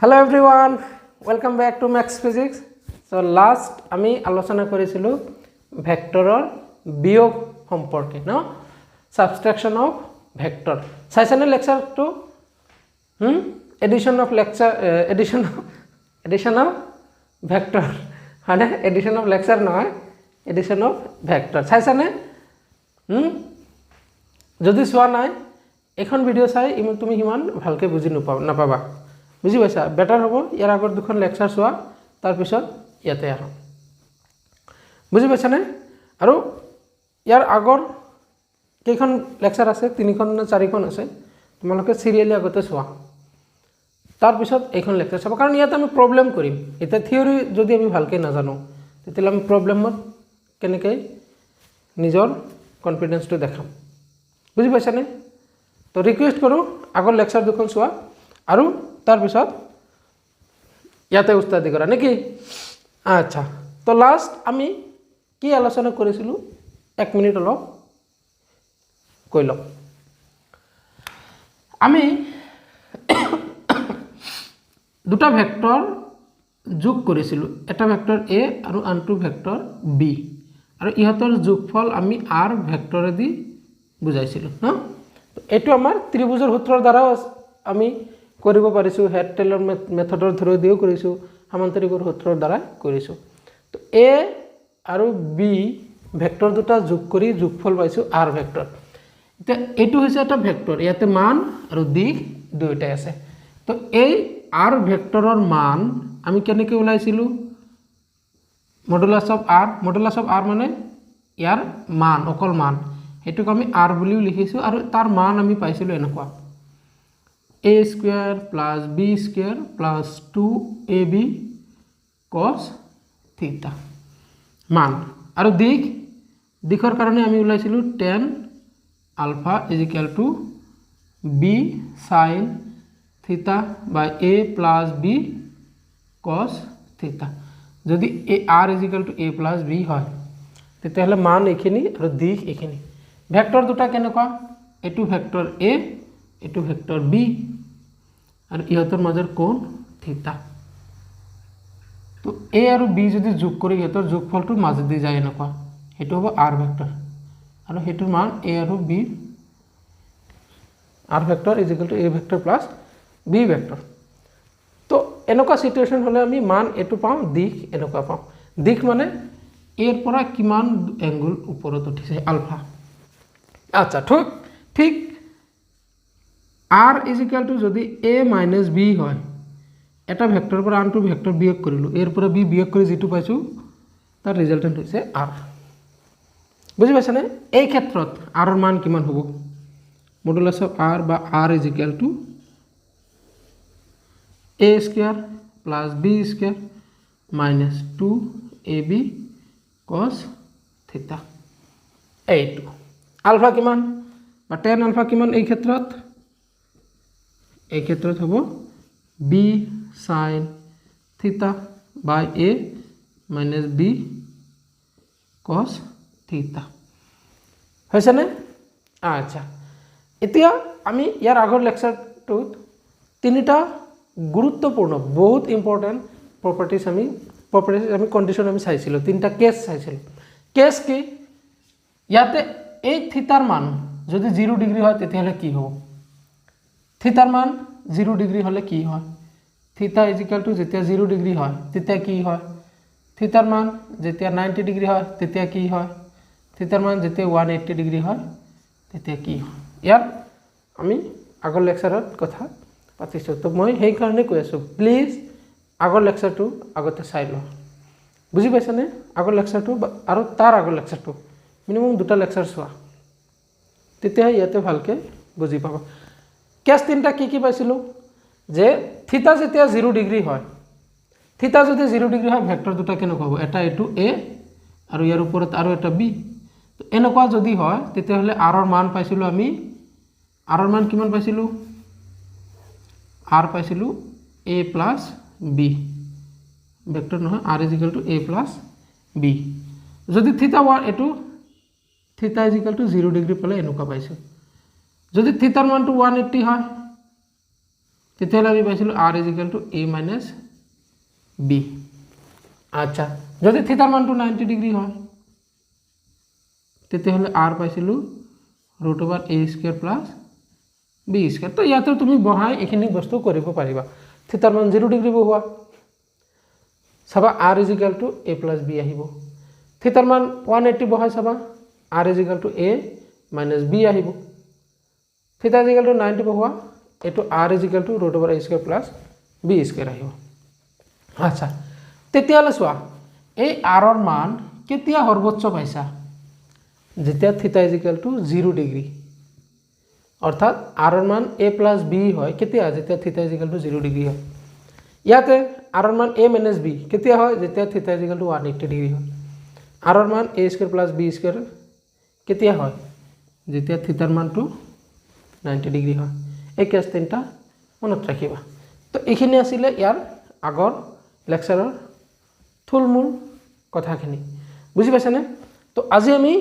Hello everyone, welcome back to Max Physics. So last আমি আলোচনা কৰিছিলো ভেক্টৰৰ বিয়োগ সম্পৰ্কে ন সাবট্ৰাকশন অফ ভেক্টৰ চাইছানে লেকচাৰটো এডিশন অফ ভেক্টৰ মানে এডিশন অফ লেকচাৰ নহয় এডিশন অফ ভেক্টৰ চাইছানে যদি চোৱা নাই এখন ভিডিও চাই তুমি হিমান ভালকে বুজি নাপাবা বুজি পাইছা বেটাৰ হ'ব ইয়াৰ আগৰ দুখন লেকচাৰ চোৱা তাৰ পিছত ইয়াতে আহা বুজি পাইছানে আৰু ইয়াৰ আগৰ কেইখন লেকচাৰ আছে তিনিখন না চাৰিখন আছে তোমালোকে সিৰিয়ালি আগতে চোৱা তাৰ পিছত এইখন লেকচাৰ চাবা কাৰণ ইয়াত আমি প্ৰবলেম কৰিম এটা থিওৰি যদি আমি ভালকে নাজানো তেতিয়া আমি প্ৰবলেমত কেনেকৈ নিজৰ কনফিডেন্সটো দেখাম বুজি পাইছানে তো ৰিকুৱেষ্ট কৰো আগৰ লেকচাৰ দুখন চোৱা আৰু তাৰ পিছত ইয়াতে উস্তাদি কৰা নেকি আচ্ছা তো লাষ্ট আমি কি আলোচনা কৰিছিলো 1 মিনিট অলপ কৈ লও আমি দুটা ভেক্টৰ যোগ কৰিছিলো এটা ভেক্টৰ a আৰু আনটো ভেক্টৰ b আৰু ইহতৰ যোগফল আমি r ভেক্টৰেদি বুজাইছিলো ন এটো আমাৰ ত্ৰিভুজৰ সূত্ৰৰ দ্বাৰা আমি কৰিব পাৰিছো হেড টেইলৰ মেথডৰ থ্ৰু দিও কৰিছো সামান্তৰিকৰ সূত্ৰৰ দ্বাৰা কৰিছো তো a আৰু b ভেক্টৰ দুটা যোগ কৰি যোগফল পাইছো r ভেক্টৰ এটা এটো হৈছে এটা ভেক্টৰ ইয়াতে মান আৰু দিশ দুইটাই আছে তো এই r ভেক্টৰৰ মান আমি কেনেকৈ উলাইছিলো মডুলাস অফ r মানে ইয়াৰ মান অকল মান এটোক আমি r বুলিও লিখিছো আৰু তাৰ মান আমি পাইছিলো এনেকুৱা a square plus b square plus 2ab cos theta মান আৰু দিশৰ কাৰণে আমি উলাইছিলো tan alpha is equal to b sin theta by a plus b cos theta যদি r is equal to a plus b হয় তেতিয়াহলে মান এখিনি আৰু দিশ এখিনি ভেক্টৰ দুটা কেনেকুৱা এটো ভেক্টৰ a এটো ভেক্টৰ b আৰু ইহতৰ মাজৰ কোণ থিটা তো a আৰু b যদি যোগ কৰি ইহতৰ যোগফলটো মাজেদি যায় এনেকুৱা হেতু হ'ব r ভেক্টৰ আৰু হেতুৰ মান a আৰু b r vector is equal to a vector plus b vector তো এনেকুৱা সিচুৱেচন হলে আমি মান এটো পাও দিশ এনেকুৱা পাও দিশ মানে এৰ পৰা কিমান এংগল ওপৰত উঠিছে আলফা আচ্ছা ঠিক r is equal to যদি a minus b হয় এটা ভেক্টৰ পৰা আনটো ভেক্টৰ বিয়োগ কৰিলো এৰ পৰা b বিয়োগ কৰি যেটো পাইছো তাৰ ৰিজাল্টেন্ট হৈছে r বুজি পাইছানে এই ক্ষেত্ৰত r এর মান কিমান হ'ব মডুলাস অফ r বা r is equal to a square plus b square minus 2ab cos theta এইটো আলফা কিমান বা tan আলফা কিমান এই ক্ষেত্ৰত হ'ব b sin theta by a minus b cos theta হৈছেনে আচ্ছা এতিয়া আমি ইয়াৰ আগৰ লেকচাৰটোত তিনিটা গুৰুত্বপূৰ্ণ বহুত ইম্পৰ্টেন্ট প্ৰপাৰ্টিজ আমি কন্ডিশন আমি চাইছিলো তিনটা কেস চাইছিলো কেস কি ইয়াতে এই থিটাৰ মান যদি 0 ডিগ্ৰী হয় তেতিয়াহলে কি হ'ব থিটাৰ মান 0 ডিগ্ৰী হলে কি হয় থিটা ইজ ইকুৱেল টু যেতিয়া 0 ডিগ্ৰী হয় তেতিয়া কি হয় থিটাৰ মান যেতিয়া 90 ডিগ্ৰী হয় তেতিয়া কি হয় থিটাৰ মান যেতিয়া 180 ডিগ্ৰী হয় তেতিয়া কি হয় ইয়াৰ আমি আগৰ লেকচাৰত কথা পাতিছো তো মই সেই কাৰণে কৈ আছো প্লিজ আগৰ লেকচাৰটো আগতে চাই লও বুজি পাইছানে আগৰ লেকচাৰটো আৰু তাৰ আগৰ লেকচাৰটো মিনিমাম দুটা লেকচাৰ চোৱা তেতিয়া ইয়াতে ভালকে বুজি পাবা কেস তিনটা কি পাইছিলো যে থিটা যেতিয়া 0 ডিগ্ৰী হয় থিটা যদি 0 ডিগ্ৰী হয় ভেক্টৰ দুটা কেনেকুৱা হ'ব এটা এটো a আৰু ইয়াৰ ওপৰত আৰু এটা b তো এনেকুৱা যদি হয় তেতিয়াহলে r ৰ মান পাইছিলো আমি r ৰ মান কিমান পাইছিলো r পাইছিলো a plus b ভেক্টৰ নহয় r is equal to a plus b যদি থিটা এটো থিটা is equal to 0 ডিগ্ৰী পালে এনেকুৱা পাইছো যদি থিটাৰ মানটো 180 হয় তেতিয়াহ'লে আমি পাইছিলোঁ r is equal to a minus b। আচ্ছা, যদি থিটাৰ মানটো 90 ডিগ্ৰী হয় তেতিয়াহ'লে r পাইছিলোঁ root over a square plus b square. তো ইয়াতে তুমি বহাই এইখিনি বস্তু কৰিব পাৰিবা। থিটাৰ মান 0 ডিগ্ৰী বহোৱা, চাবা r is equal to a plus b আহিব। থিটাৰ মান 180 বহাই চাবা r is equal to a minus b আহিব। থিটা ইজ ইকুৱেল টু 90 বহোৱা, এইটো r is equal to root over a square plus b square আহিব। আচ্ছা, তেতিয়াহ'লে চোৱা এই r ৰ মান কেতিয়া সৰ্বোচ্চ পাইছা? যেতিয়া থিটা ইজ ইকুৱেল টু 0 ডিগ্ৰী, অৰ্থাৎ r ৰ মান a প্লাছ b হয় কেতিয়া? যেতিয়া থিটা ইজ ইকুৱেল টু 0 ডিগ্ৰী হয়। ইয়াতে r ৰ মান a মাইনাছ b কেতিয়া হয়? যেতিয়া থিটা ইজ ইকুৱেল টু 180 ডিগ্ৰী হয়। r ৰ মান a square plus b square কেতিয়া হয়? যেতিয়া থিটাৰ মানটো 90 ডিগ্ৰী হয়। এই কেছ তিনিটা মনত ৰাখিবা। তো এইখিনি আছিলে ইয়াৰ আগৰ লেকচাৰৰ থুলমূল কথাখিনি, বুজি পাইছানে? তো আজি আমি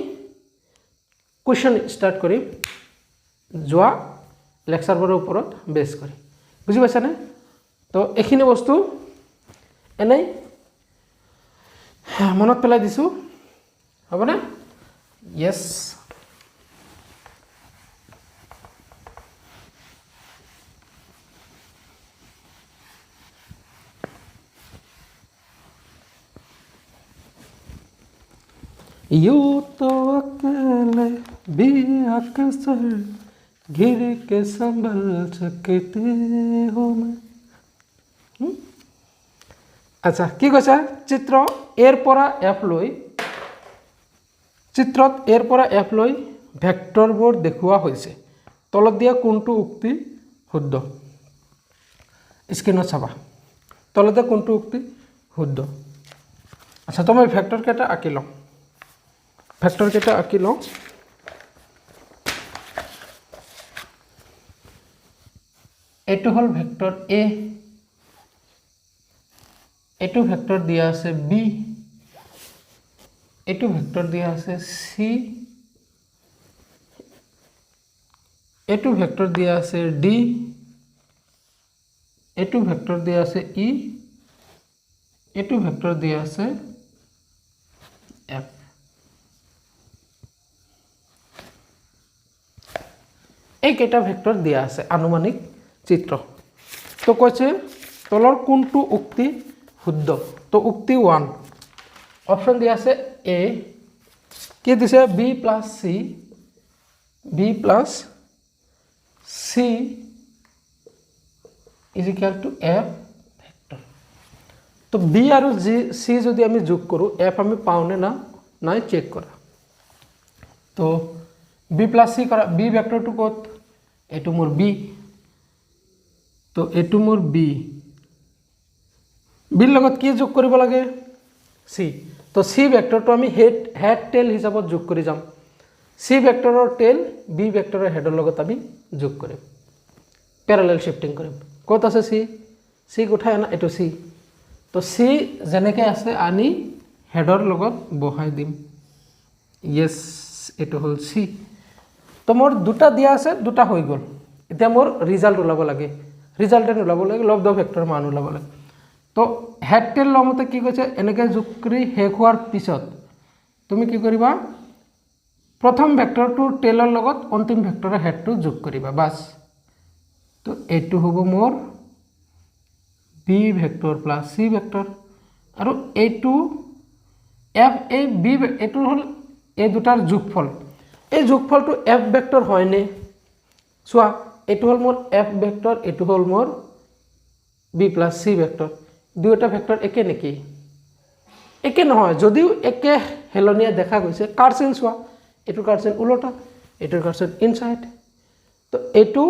কুৱেশ্যন ষ্টাৰ্ট কৰিম যোৱা লেকচাৰবোৰৰ ওপৰত বেছ কৰি, বুজি পাইছানে? তো এইখিনি বস্তু এনেই মনত পেলাই দিছোঁ, হ'বনে? য়েছ। यूं तो अकेले भी अक्सर घिर के संभल सकते हो मैं। আচ্ছা, কি কৈছে? চিত্ৰ এৰ পৰা এফ লৈ, চিত্ৰত এৰ পৰা এফ লৈ ভেক্টৰবোৰ দেখুওৱা হৈছে। তলত দিয়া কোনটো উক্তি শুদ্ধ? স্ক্ৰীনত চাবা, তলতে কোনটো উক্তি শুদ্ধ। আচ্ছা, তো মই ভেক্টৰ কেইটা আঁকি লওঁ, ভেক্টৰ কেইটা আঁকি লওঁ। এইটো হ'ল ভেক্টৰ এ, এইটো ভেক্টৰ দিয়া আছে বি, এইটো ভেক্টৰ দিয়া আছে সি, এইটো ভেক্টৰ দিয়া আছে ডি, এইটো ভেক্টৰ দিয়া আছে ই, এইটো ভেক্টৰ দিয়া আছে এফ। এইকেইটা ভেক্টৰ দিয়া আছে আনুমানিক চিত্ৰ। তো কৈছে তলৰ কোনটো উক্তি শুদ্ধ? তো উক্তি 1 অপশ্যন দিয়া আছে এ, কি দিছে? B plus C, B plus C is equal to F vector. তো বি আৰু চি যদি আমি যোগ কৰোঁ এফ আমি পাওঁনে না নাই চেক কৰা। তো বি প্লাছ চি কৰা, বি ভেক্টৰটো ক'ত? এইটো মোৰ বি, তো এইটো মোৰ বি, বিৰ লগত কি যোগ কৰিব লাগে? চি। তো চি ভেক্টৰটো আমি হেড টেইল হিচাপত যোগ কৰি যাম। চি ভেক্টৰৰ টেইল বি ভেক্টৰৰ হেডৰ লগত আমি যোগ কৰিম, পেৰালেল শিফটিং কৰিম। ক'ত আছে চি? চি উঠাই আনা, এইটো চি। তো চি যেনেকৈ আছে আনি হেডৰ লগত বহাই দিম। য়েছ, এইটো হ'ল চি। তো মোৰ দুটা দিয়া আছে, দুটা হৈ গ'ল। এতিয়া মোৰ ৰিজাল্ট ওলাব লাগে, ৰিজাল্টেণ্ট ওলাব লাগে, লব্ধ ভেক্টৰ মান ওলাব লাগে। তো হেড টেইল লওঁতে কি কৈছে? এনেকৈ যোগ কৰি শেষ হোৱাৰ পিছত তুমি কি কৰিবা? প্ৰথম ভেক্টৰটোৰ টেইলৰ লগত অন্তিম ভেক্টৰৰ হেডটো যোগ কৰিবা, বাছ। তো এইটো হ'ব মোৰ B vector plus C vector, আৰু এইটো এফ, এই বি, এইটো হ'ল এই দুটাৰ যোগফল। এই যোগফলটো এফ ভেক্টৰ হয়নে? চোৱা, এইটো হ'ল মোৰ এফ ভেক্টৰ, এইটো হ'ল মোৰ বি প্লাছ চি ভেক্টৰ। দুয়োটা ভেক্টৰ একে নেকি? একে নহয়। যদিও একে হেলনীয়া দেখা গৈছে, কাৰ্চেন চোৱা, এইটো কাৰ্চেন ওলোটা, এইটোৰ কাৰ্চেন ইনচাইড। তো এইটো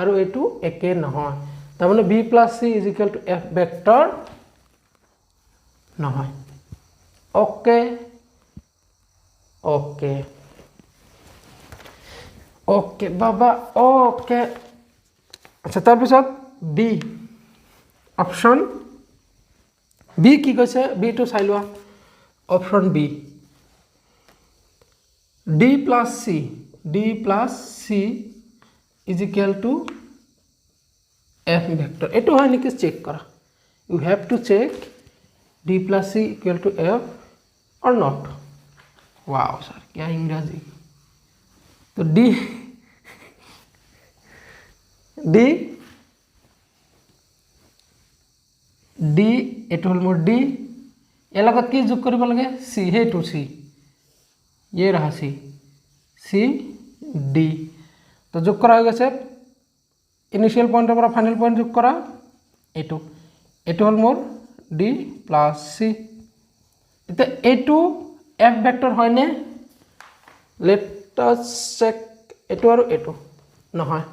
আৰু এইটো একে নহয়, তাৰমানে B plus C is equal to F vector নহয়। অ'কে, অ'কে, অ'কে বাবা, অ'কে। আচ্ছা, তাৰপিছত বি অপশ্যন বি কি কৈছে? বিটো চাই লোৱা। Option B D plus C, D plus C is equal to f vector এটো হয় নেকি চেক কৰা you have to check d plus c equal to f or not wow sir क्या इंग्रजी तो d d d एটো হল मोर d ए लगत की যোগ কৰিব লাগে c हे टू c ये रहा c c d तो যোগ কৰা হৈ গৈছে इनिशियल पॉइंटर पर फाइनल पॉइंट যোগ কৰা এটো এটো হল মোর d plus c এটা এটো f ভেক্টর হয় নে লেট আস চেক এটো আৰু এটো নহয়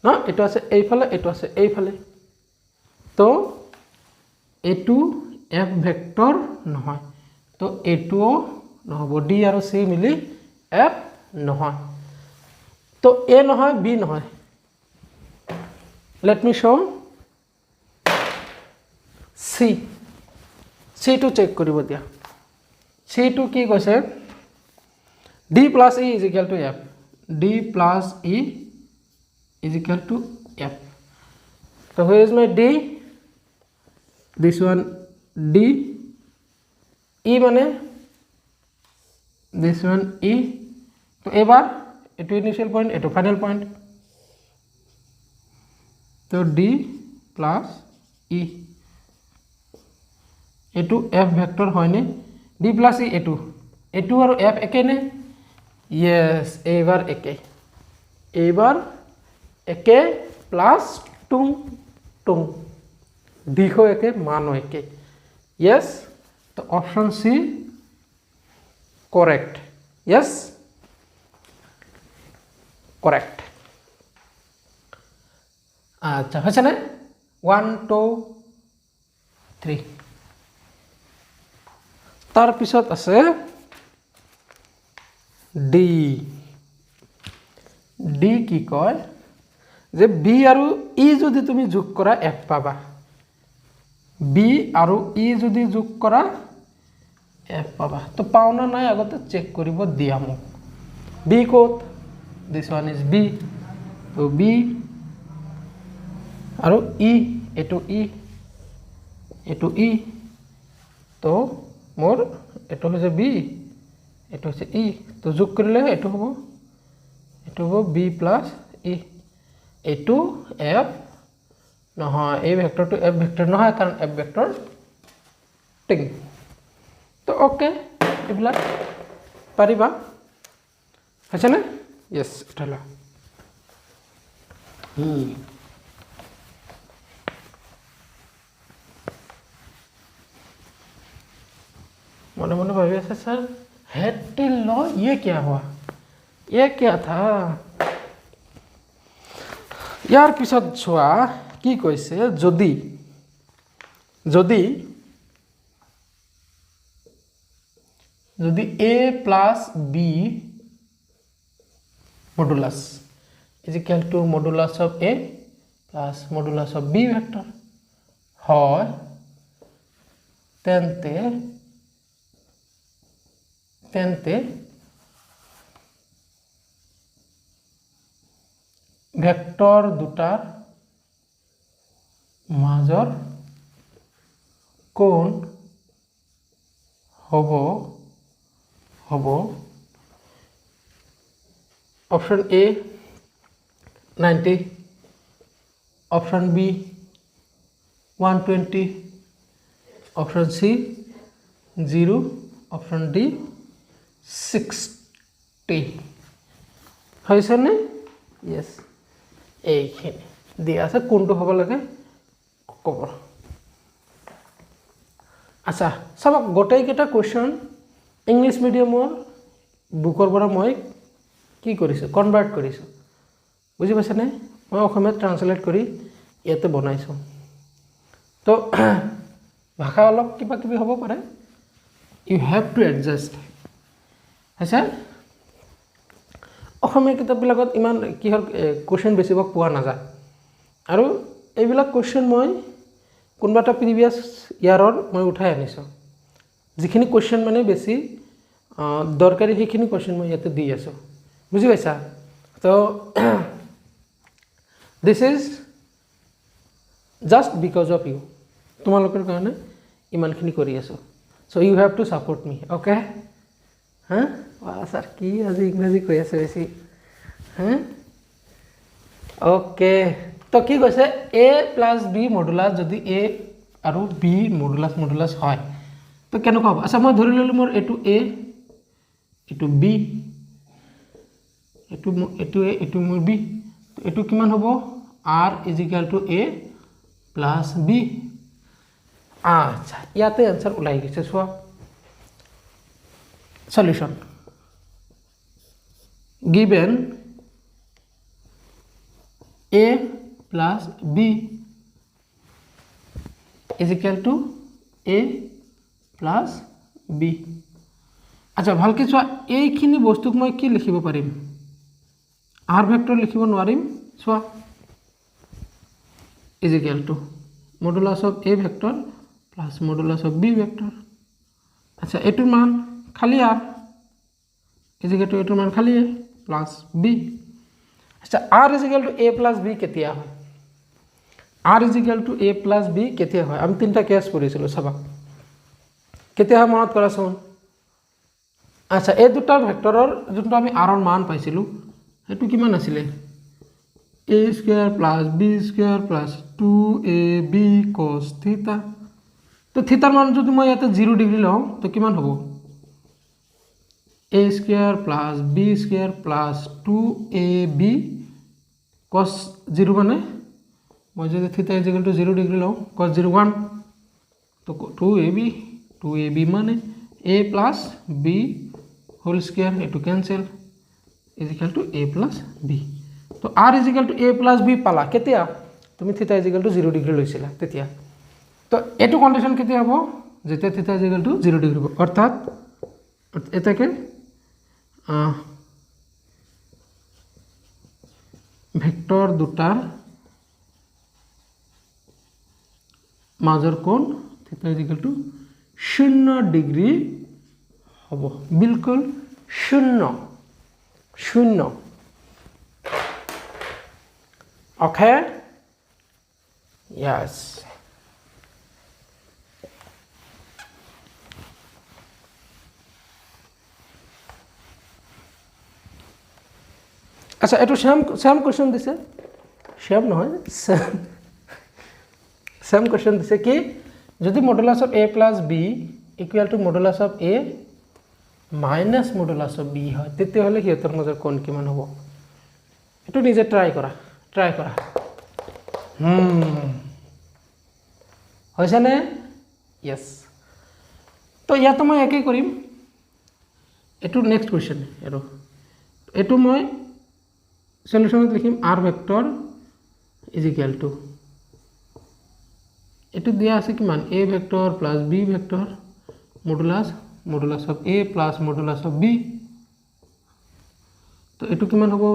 না এটো আছে এইফালে এটো আছে এইফালে তো এটো f ভেক্টর নহয় তো এটো নহব d আৰু c মিলি f নহয় তো a নহয় b নহয় let me show c to check কৰিব দিয়া c to কি কৈছে d plus e is equal to f d plus e is equal to f so where is my d this one d e মানে this one e তো এবাৰ এটো initial point এটো final point तो d plus e এটো f vector হয় নে d plus e এটো এটো আৰু f একে নে यस এবাৰ একে প্লাস টুং টুং দিশো একে মানো একে यस तो option C correct yes correct अच्छा হৈছে না 1 2 3 तार पिছত আছে ডি ডি কি কয় যে বি আৰু ই যদি তুমি যোগ কৰা এফ পাবা বি আৰু ই যদি যোগ কৰা এফ পাবা তো পাও না নাই আগতে চেক কৰিব দিয়া মোক বি কোত দিস ওয়ান ইজ বি তো বি আৰু ই এটো ই তো মোৰ এটো হৈছে বি এটো হৈছে ই তো যোগ কৰিলে এটো হ'ব বি প্লাস ই এটো এফ নহয় এই ভেক্টৰটো এফ ভেক্টৰ নহয় কাৰণ এফ ভেক্টৰ টিং তো ওকে এবিলাক পাৰিবা আছে না यस উঠালা मन मन भाभी ऐसे सर हेड टिल लॉ ये क्या हुआ ये क्या था यार पिছত ছোৱা কি কৈছে যদি যদি যদি a plus b modulus is equal to modulus of a plus modulus of b vector হয় তেন্তে ভেক্টর দুটাৰ মাজৰ কোণ হ'ব option A 90 option B 120 option C 0 option D 60 হয়ছে নে यस এইখিনি দিয়া আছে কোনটো হ'ব লাগে কব আচ্ছা সব গোটেই কেটা কোশ্চন ইংলিশ মিডিয়ামৰ বুকৰ পৰা মই কি কৰিছো কনভাৰ্ট কৰিছো বুজি পাইছা নে মই অসমীয়াত ট্ৰান্সলেট কৰি ইয়াতে বনাইছো তো ভাষা অলপ কিবা কিবি হ'ব পাৰে ইউ হ্যাভ টু এডজাস্ট আছে অসমীয়া কিতাপবিলাকত ইমান কিহৰ কোশ্চন বেছিভাগ পোৱা নাযায় আৰু এইবিলাক কোশ্চন মই কোনবাটা প্ৰিভিয়াস ইয়াৰৰ মই উঠাই আনিছো যিখিনি কোশ্চন মানে বেছি দৰকাৰী সেইখিনি কোশ্চন মই ইয়াতে দি আছো বুজি পাইছা তো this is just because of you, তোমালোকৰ কাৰণে ইমানখিনি কৰি আছোঁ। So' you have to support me, okay? হা ছাৰ কি আজি ইংৰাজী কৈ আছে বেছি, হা? অ'কে, তো কি কৈছে এ প্লাছ বি মডুলাছ যদি এ আৰু বি মডুলাছ হয় তো কেনেকুৱা হ'ব? আচ্ছা মই ধৰি ল'লোঁ মোৰ এইটো এ, এইটো বি, এইটো মোৰ বি, এইটো কিমান হ'ব? R is equal to A plus B. আচ্ছা ইয়াতে এনচাৰ ওলাই গৈছে, চোৱা solution given a plus b is equal to a plus b। আচ্ছা ভালকে চোৱা, এইখিনি বস্তুক মই কি লিখিব পাৰিম? আৰ ভেক্টৰ লিখিব নোৱাৰিম। চোৱা is equal to modulus of a vector plus modulus of b vector. আচ্ছা এইটোৰ মান খালি আৰ is equal to এইটোৰ মান খালি a প্লাছ b। আচ্ছা R is equal to a plus b কেতিয়া হয়? R is equal to a plus b কেতিয়া হয়? আমি তিনিটা কেছ কৰিছিলোঁ, চাবা কেতিয়া হয় মনত কৰাচোন। আচ্ছা এই দুটা ভেক্টৰৰ যোনটো আমি আৰৰ মান পাইছিলোঁ সেইটো কিমান আছিলে? a square plus B square plus 2ab cos থিটা। তো থিটাৰ মান যদি মই ইয়াতে 0 ডিগ্ৰী লওঁ তো কিমান হ'ব? a square plus B square plus 2ab cos 0 মানে মই যদি theta is equal to 0 degree লওঁ cos 0 1 তো 2ab মানে a plus B whole square, এইটো cancel is equal to a plus B. তো r is equal to a plus B পালা কেতিয়া? তুমি থিটা ইজ ইকুৱেল টু 0 ডিগ্ৰী লৈছিলা তেতিয়া। তো এইটো কণ্ডিশ্যন কেতিয়া হ'ব? যেতিয়া থিটা ইজ ইকুৱেল টু 0 ডিগ্ৰী হ'ব, অৰ্থাৎ এটাকে ভেক্টৰ দুটাৰ মাজৰ কোণ থিটা ইজ ইকুৱেল টু 0 ডিগ্ৰী হ'ব, বিলকুল 0। অ'কে, য়েছ। আচ্ছা এইটো চেম কুৱেশ্যন দিছে, চেম নহয় চেম কুৱেশ্যন দিছে কি যদি modulus of a plus B equal to modulus of a minus modulus of b হয় তেতিয়াহ'লে সিহঁতৰ মাজৰ কোণ কিমান হ'ব? এইটো নিজে ট্ৰাই কৰা হৈছেনে? য়েছ। তো ইয়াতো মই একেই কৰিম, এইটো নেক্সট কুৱেশ্যন। আৰু এইটো মই সলিউশনত লিখিম R vector is equal two এইটো দিয়া আছে কিমান? a vector plus b vector modulus of a plus modulus of b। তো এইটো কিমান হ'ব?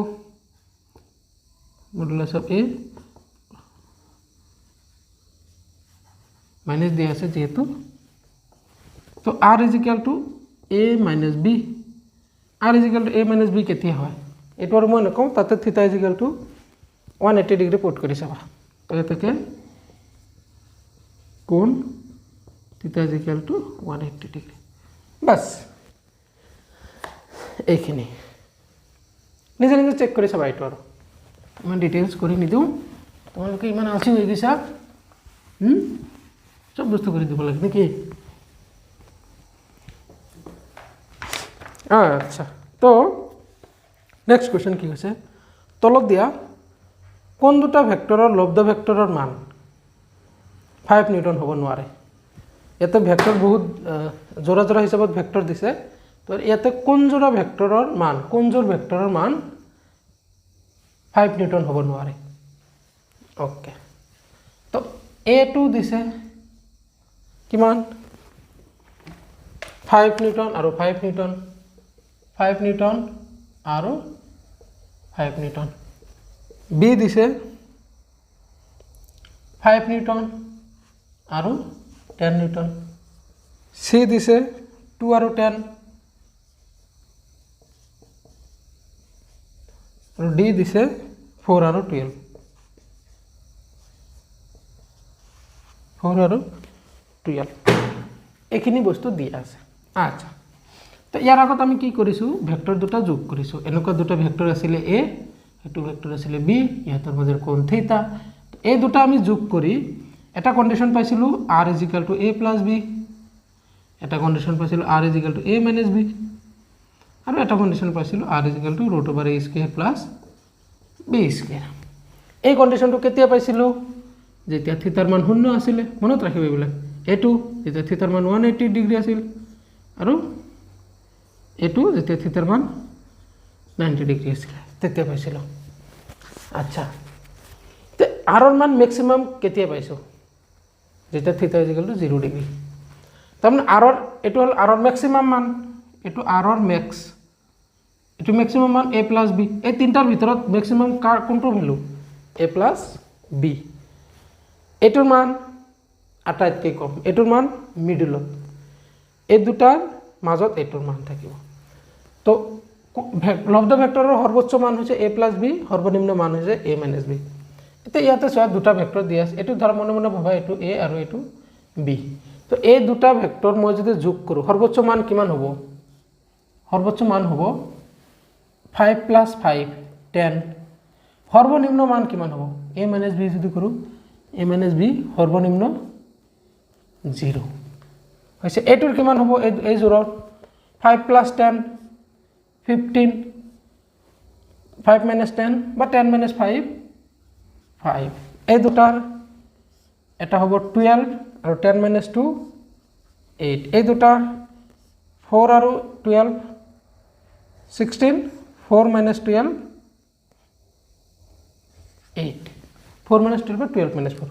মডুলাছ অফ a মাইনাছ দিয়া আছে যিহেতু, তো r is equal to a minus b। r is equal to a minus b কেতিয়া হয়? এইটো আৰু মই নকওঁ, তাতে থিটা is equal two 180 degree put কৰি চাবা। তো এটাকে কোণ থিটা is equal two 180 degree, bus এইখিনি নিজে নিজে চেক কৰি চাবা। এইটো আৰু ইমান ডিটেইলছ কৰি নিদিওঁ, তোমালোকে ইমান আলচি হৈ গৈছা, চব বস্তু কৰি দিব লাগে নেকি? আচ্ছা তো নেক্সট কুৱেশ্যন কি হৈছে? তলত দিয়া কোন দুটা ভেক্টৰৰ লব্ধ ভেক্টৰৰ মান 5 নিউটন হ'ব নোৱাৰে? ইয়াতে ভেক্টৰ বহুত জোৰা হিচাপত ভেক্টৰ দিছে, তো ইয়াতে কোনজোৰা ভেক্টৰৰ মান, কোনজোৰ ভেক্টৰৰ মান 5 নিউটন হ'ব নোৱাৰে? ওকে, তো a2 দিছে কিমান? 5 নিউটন আৰু 5 নিউটন, 5 নিউটন আৰু 5 নিউটন। b দিছে 5 নিউটন আৰু 10 নিউটন। c দিছে 2 আৰু 10 আৰু d দিছে 4 আৰু 12। 4 আৰু 12 এইখিনি বস্তু দিয়া আছে। আচ্ছা, তো ইয়াৰ আগত আমি কি কৰিছোঁ, ভেক্টৰ দুটা যোগ কৰিছোঁ। এনেকুৱা দুটা ভেক্টৰ আছিলে এ, এইটো ভেক্টৰ আছিলে বি, ইহঁতৰ মাজৰ কোণ থিটা। এই দুটা আমি যোগ কৰি এটা কণ্ডিশ্যন পাইছিলোঁ R is equal to A plus B, এটা কণ্ডিশ্যন পাইছিলোঁ R is equal to A minus B, আৰু এটা কণ্ডিশ্যন পাইছিলোঁ R is equal to root over A square plus B square. এই কণ্ডিশ্যনটো কেতিয়া পাইছিলোঁ, যেতিয়া থিটাৰ মান 0 আছিলে। মনত ৰাখিব এইবিলাক। এইটো যেতিয়া থিটাৰ মান 180 ডিগ্ৰী আছিল, আৰু এইটো যেতিয়া থিটাৰ মান 90 ডিগ্ৰী আছিলে, তেতিয়া পাইছিলোঁ। আচ্ছা, তে আৰৰ মান মেক্সিমাম কেতিয়া পাইছোঁ, যেতিয়া থিটা ইজ ইকুৱেল টু 0 ডিগ্ৰী। তাৰমানে আৰৰ এইটো হ'ল আৰৰ মেক্সিমাম মান, এইটো আৰৰ মেক্স, এইটো মেক্সিমাম মান এ প্লাছ বি। এই তিনিটাৰ ভিতৰত মেক্সিমাম কাৰ কোনটো ভেলু, এ প্লাছ বি। এইটোৰ মান আটাইতকৈ কম, এইটোৰ মান মিডিলত, এই দুটাৰ মাজত এইটোৰ মান থাকিব। তো লব্ধ ভেক্টৰৰ সৰ্বোচ্চ মান হৈছে এ প্লাছ বি, সৰ্বনিম্ন মান হৈছে এ মাইনাছ বি। এতিয়া ইয়াতে চোৱা দুটা ভেক্টৰ দিয়া আছে, এইটো ধৰা মনে মনে ভাবা এইটো এ আৰু এইটো বি। তো এই দুটা ভেক্টৰ মই যদি যোগ কৰোঁ, সৰ্বোচ্চ মান কিমান হ'ব, সৰ্বোচ্চ মান হ'ব 5 + 5 10। সৰ্বনিম্ন মান কিমান হ'ব, এ মাইনাছ বি যদি কৰোঁ, এ মাইনাছ বি সৰ্বনিম্ন 0 হৈছে। এইটোৰ কিমান হ'ব, এই জোৰৰ 5 + 10 15, 5 - 10 বা 10 - 5 5। এই দুটাৰ এটা হ'ব 12 আৰু 10 - 2 8। এই দুটাৰ 4 আৰু 12 16, 4 - 12 8, 4 - 12 বা 12 - 4।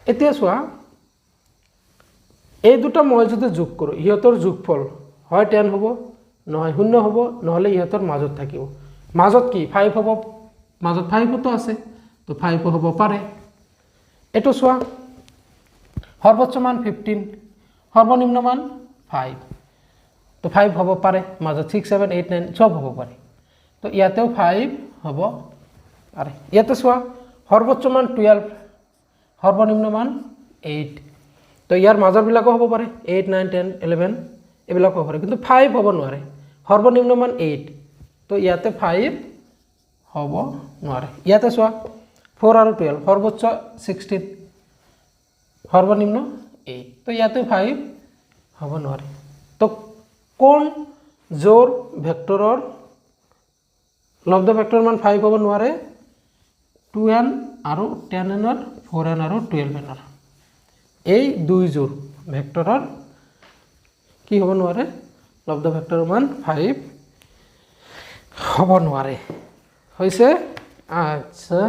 এতিয়া চোৱা, এই দুটা মই যদি যোগ কৰোঁ, ইহঁতৰ যোগফল হয় 10 হ'ব, নহয় 0 হ'ব, নহ'লে ইহঁতৰ মাজত থাকিব। মাজত কি 5 হ'ব, মাজত 5তো আছে, তো 5 হ'ব পাৰে। এইটো চোৱা, সৰ্বোচ্চ মান 15, সৰ্বনিম্ন মান 5, তো 5 হ'ব পাৰে, মাজত 6 7 8 9 চব হ'ব পাৰে। তো ইয়াতেও 5 হ'ব পাৰে। ইয়াতে চোৱা, সৰ্বোচ্চ মান 12, সৰ্বনিম্ন মান 8, তো ইয়াৰ মাজৰবিলাকো হ'ব পাৰে, 8 9 10 11 এইবিলাক হ'ব পাৰে, কিন্তু 5 হ'ব নোৱাৰে। সৰ্বনিম্ন মান 8, তো ইয়াতে 5 হ'ব নোৱাৰে। ইয়াতে চোৱা, 4 আৰু 12, সৰ্বোচ্চ 16, সৰ্বনিম্ন 8, তো ইয়াতে 5 হ'ব নোৱাৰে। তো কোন জোৰ ভেক্টৰৰ লব্ধ ভেক্টৰৰ মান 5 হ'ব নোৱাৰে, 2n আৰু 10n, 4n আৰু 12n। এই দুই জোৰ ভেক্টৰৰ কি হ'ব নোৱাৰে, লব্ধ ভেক্টৰৰ মান 5 হ'ব নোৱাৰে। হৈছে। আচ্ছা,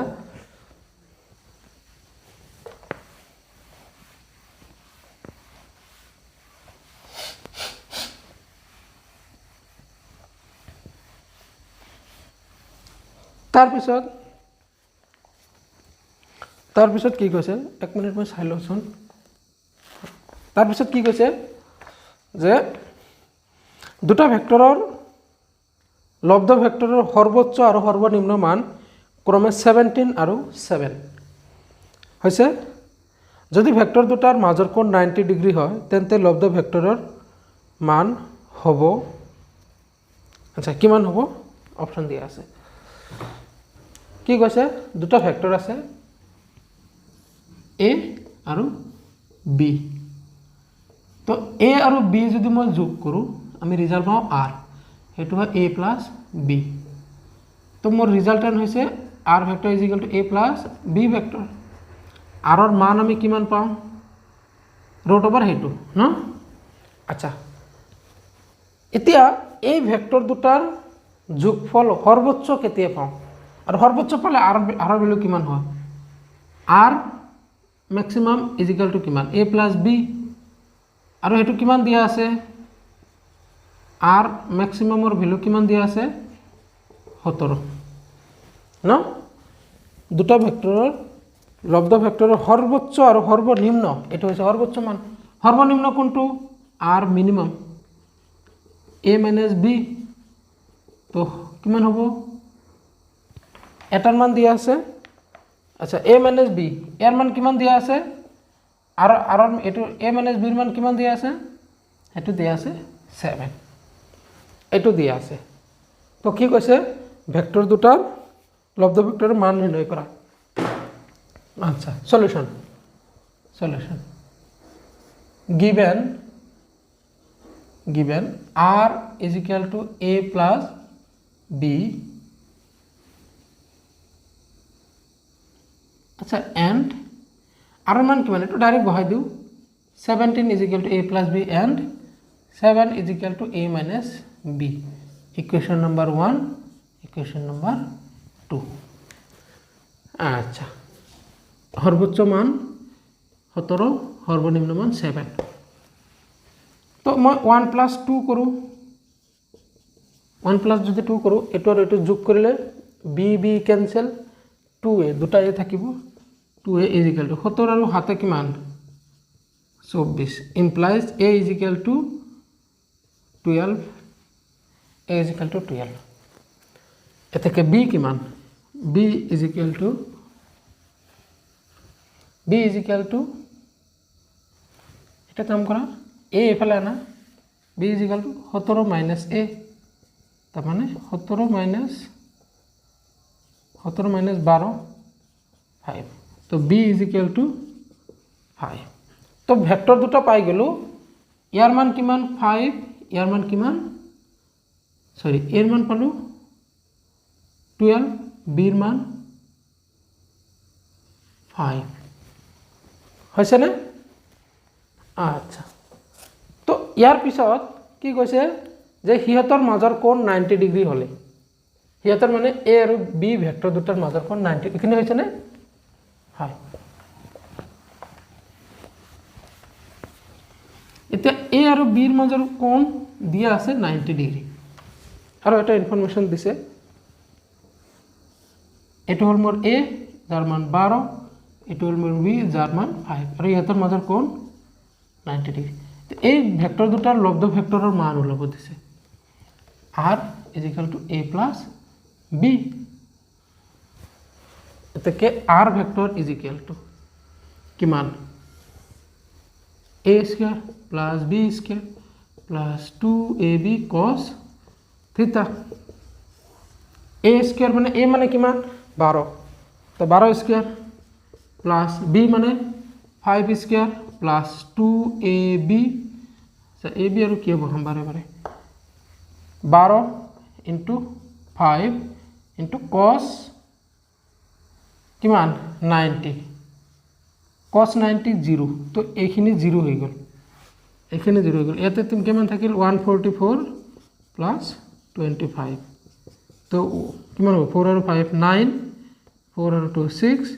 তাৰপিছত কি কৈছে, এক মিনিট মই চাই লওঁচোন। তাৰপিছত কি কৈছে যে দুটা ভেক্টৰৰ লব্ধ ভেক্টৰৰ সৰ্বোচ্চ আৰু সৰ্বনিম্ন মান ক্ৰমে 17 আৰু 7 হৈছে। যদি ভেক্টৰ দুটাৰ মাজৰ কোণ 90 ডিগ্ৰী হয়, তেন্তে লব্ধ ভেক্টৰৰ মান হ'ব, আচ্ছা কিমান হ'ব, অপশ্যন দিয়া আছে। কি কৈছে, দুটা ভেক্টৰ আছে এ আৰু বি। তো এ আৰু বি যদি মই যোগ কৰোঁ, আমি ৰিজাল্ট পাওঁ আৰ, সেইটো হয় এ প্লাছ বি। তো মোৰ ৰিজাল্টেণ্ট হৈছে R vector is equal to A plus B vector. আৰৰ মান আমি কিমান পাওঁ, ৰুট অভাৰ সেইটো ন। আচ্ছা, এতিয়া এই ভেক্টৰ দুটাৰ যোগফল সৰ্বোচ্চ কেতিয়া পাওঁ, আৰু সৰ্বোচ্চ পালে আৰৰ ভেলু কিমান হয়, R maximum is equal two কিমান, এ প্লাছ বি, আৰু সেইটো কিমান দিয়া আছে, আৰ মেক্সিমামৰ ভেলু কিমান দিয়া আছে, 17 ন। দুটা ভেক্টৰৰ লব্ধ ভেক্টৰৰ সৰ্বোচ্চ আৰু সৰ্বনিম্ন, এইটো হৈছে সৰ্বোচ্চ মান, সৰ্বনিম্ন কোনটো, আৰ মিনিমাম এ মাইনাছ বি। তো কিমান হ'ব, এটাৰ মান দিয়া আছে, আচ্ছা এ মাইনাছ বি, ইয়াৰ মান কিমান দিয়া আছে আৰু এইটো a - b ৰ মান কিমান দিয়া আছে এইটো দিয়া আছে 7 এইটো দিয়া আছে তো কি কৈছে ভেক্টৰ দুটাৰ লব্ধ ভেক্টৰৰ মান নিৰ্ণয় কৰা আচ্ছা solution given r is equal to a plus b আচ্ছা and r মান কিমান এটো ডাইরেক্ট বহাই দিও 17 is equal to a plus b and 7 is equal to a minus b equation number 1 equation number 2 আচ্ছা সর্বোচ্চ মান 17 সর্বনিম্ন মান 7 তো মই 1 plus 2 কৰো 1 plus যদি 2 কৰো এটো আৰ এটো যোগ কৰিলে b b ক্যান্সেল 2a দুটা এ থাকিব 2a is equal to 17 আৰু হাতে কিমান 24 implies a is equal to 12 a is equal to 12 এটাকে b কিমান b is equal to এটা কাম করা a এফালে আনা b is equal to 17 minus a তার মানে 17 minus 12 5 তো b is equal to 5 তো ভেক্টর দুটো পাই গেল ইয়ার মান কিমান 5 ইয়ার মান কিমান সরি এর মান পালো 12 b এর মান 5 হইছে না আচ্ছা তো ইয়ার পিছত কি কৈছে যে হিহতৰ মাজৰ কোণ 90 ডিগ্ৰী হলে হিহতৰ মানে a আৰু b ভেক্টৰ দুটাৰ মাজৰ কোণ 90 এখানে হইছে না হয় এটা a আৰু b এৰ মাজৰ কোণ দিয়া আছে 90 ডিগ্ৰী আৰু এটা ইনফৰমেশন দিছে এটো হল মোৰ a যাৰ মান 12 এটো হল মোৰ b যাৰ মান 5 আৰু ইহতৰ মাজৰ কোণ 90 ডিগ্ৰী তো এই ভেক্টর দুটার লব্ধ ভেক্টরের মান উল্লেখ দিছে r is equal to a plus b এটাকে r vector is equal to কিমান a square plus b square plus 2ab cos theta a square মানে a মানে কিমান 12 তো 12 স্কয়ার প্লাস b মানে 5 স্কয়ার প্লাস 2ab আচ্ছা ab আর কি হবে हम বারে 12 into 5 into cos কিমান 90 cos 90 0 তো এইখিনি 0 হৈ গল এখানে 0 হৈ গল এতে তুমি কিমান থাকিল 144 plus 25 তো কিমান হবে 4 আর 5 9 4 আর 2 6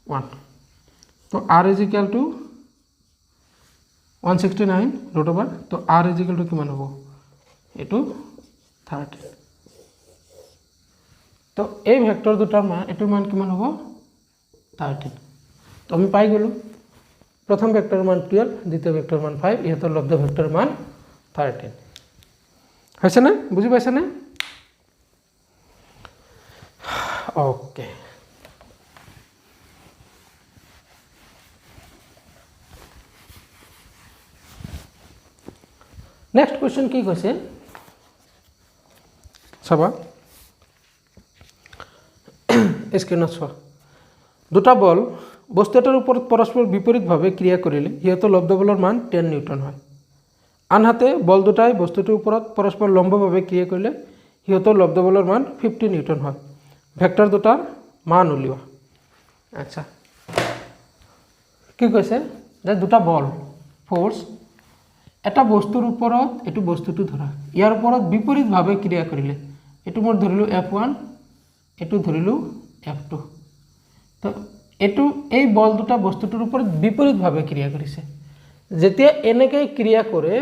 1 তো r is equal to 169 root over তো r is equal to কিমান হ'ব এটো 30 তো এই ভেক্টর দুটার মান এটোর মান কিমান হ'ব 13 তো আমি পাই গেল প্রথম ভেক্টর মান 12 দ্বিতীয় ভেক্টর মান 5 ইহতৰ লব্ধ ভেক্টর মান 13 হইছে না বুঝি পাইছে না ওকে নেক্সট কোশ্চেন কি কৈছে চাবা স্ক্রিনত চোৱা দুটা বল বস্তু এটাৰ ওপৰত পৰস্পৰ বিপৰীতভাৱে ক্ৰিয়া কৰিলে ইহতৰ লব্ধ বলৰ মান 10 নিউটন হয় আনহাতে বল দুটাই বস্তুটোৰ ওপৰত পৰস্পৰ লম্বভাৱে ক্ৰিয়া কৰিলে ইহতৰ লব্ধ বলৰ মান 50 নিউটন হয় ভেক্টৰ দুটাৰ মান উলিওৱা আচ্ছা কি কৈছে যে দুটা বল ফোৰ্স এটা বস্তুৰ ওপৰত এটো বস্তুটো ধৰা ইয়াৰ ওপৰত বিপৰীতভাৱে ক্ৰিয়া কৰিলে এটো মোৰ ধৰিলো f1 এটো ধৰিলো f2 তো এটো এই বল দুটা বস্তুটোৰ ওপৰত বিপৰীতভাৱে ক্ৰিয়া কৰিছে যেতিয়া এনেকৈ ক্ৰিয়া কৰে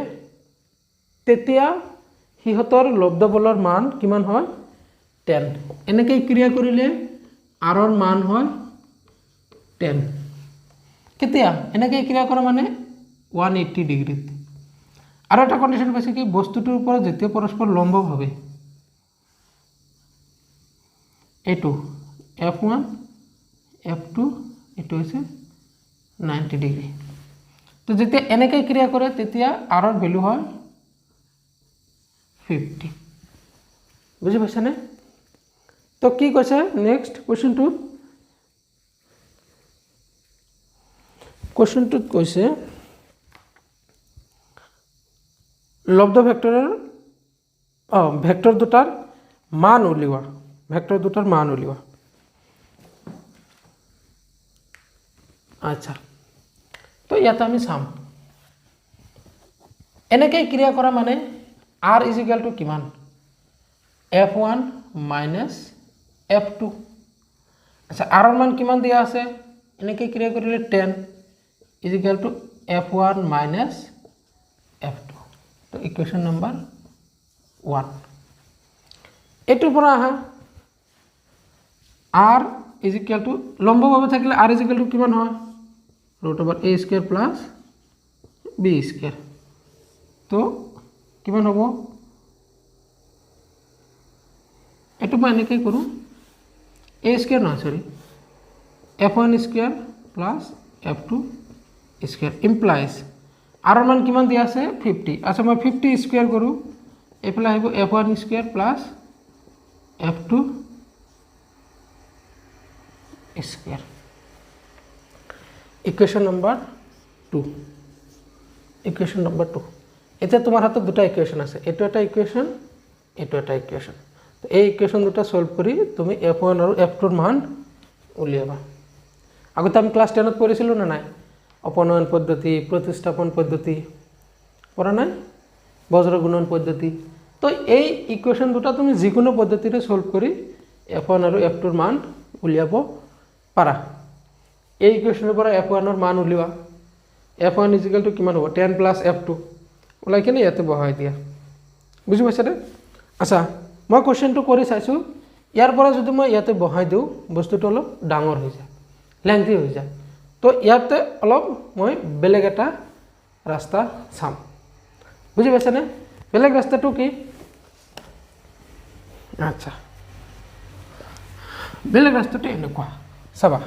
তেতিয়া হিহতৰ লব্ধ বলৰ মান কিমান হয় 10 এনেকৈ ক্ৰিয়া কৰিলে r ৰ মান হয় 10 কেতিয়া এনেকৈ ক্ৰিয়া কৰা মানে 180 ডিগ্ৰী আৰ একটা কন্ডিশন পাইছে কি বস্তুটোৰ ওপৰত যেতিয়া পৰস্পৰ লম্বভাৱে এটো f1 f2 এটো হৈছে 90 ডিগ্ৰী তো যেতিয়া এনেকৈ ক্ৰিয়া কৰে তেতিয়া r ৰ ভ্যালু হয় 50 বুজি পাইছানে তো কি কৈছে নেক্সট কোৱেশ্চনটোত কৈছে লব্ধ ভেক্টৰৰ ভেক্টৰ দুটাৰ মান উলিওৱা আচ্ছা তো ইয়াতে আমি চাম এনেকৈ ক্ৰিয়া কৰা মানে r = কিমান f1 - f2 আচ্ছা r ৰ মান কিমান দিয়া আছে এনেকৈ ক্ৰিয়া কৰিলে 10 = f1 - f2 তো ইকুৱেশ্যন নম্বৰ 1 এটোৰ পৰা আহা r = লম্বভাৱে থাকিলে r = কিমান হয় √a² + b² তো কিমান হ'ব এটো মই এনেকৈ কৰোঁ a² নহয় সৰি f1² + f2² ইমপ্লাইজ r ৰ মান কিমান দিয়া আছে 50 আচ্ছা মই 50² কৰোঁ এফালে আহিব f1² + f2² ইকুৱেশ্যন নম্বৰ 2 এতিয়া তোমাৰ হাতত দুটা ইকুৱেশ্যন আছে এটো এটা ইকুৱেশ্যন তো এই ইকুৱেশ্যন দুটা সলভ কৰি তুমি f1 আৰু f2 ৰ মান উলিয়াবা আগতে আমি ক্লাস 10 ত পঢ়িছিলো না নাই অপনয়ন পদ্ধতি প্ৰতিস্থাপন পদ্ধতি পঢ়া নাই বজ্ৰ গুণন পদ্ধতি তো এই ইকুৱেশ্যন দুটা তুমি যিকোনো পদ্ধতিৰে সলভ কৰি f1 আৰু f2 ৰ মান উলিয়াব পাৰা এই ইকুৱেশ্যনৰ পৰা f1 ৰ মান উলিওৱা f1 = কিমান হ'ব 10 + f2 ওলাই কিনে ইয়াতে বহাই দিয়া বুজি পাইছা নে আচ্ছা মই কোৱেশ্চনটো কৰি চাইছো ইয়াৰ পৰা যদি মই ইয়াতে বহাই দিও বস্তুটো অলপ ডাঙৰ হৈ যায় লেংথি হৈ যায় তো ইয়াতে অলপ মই বেলেগ এটা ৰাস্তা চাম বুজি পাইছা নে বেলেগ ৰাস্তাটো কি আচ্ছা বেলেগ ৰাস্তাটো এনেকুৱা চাবা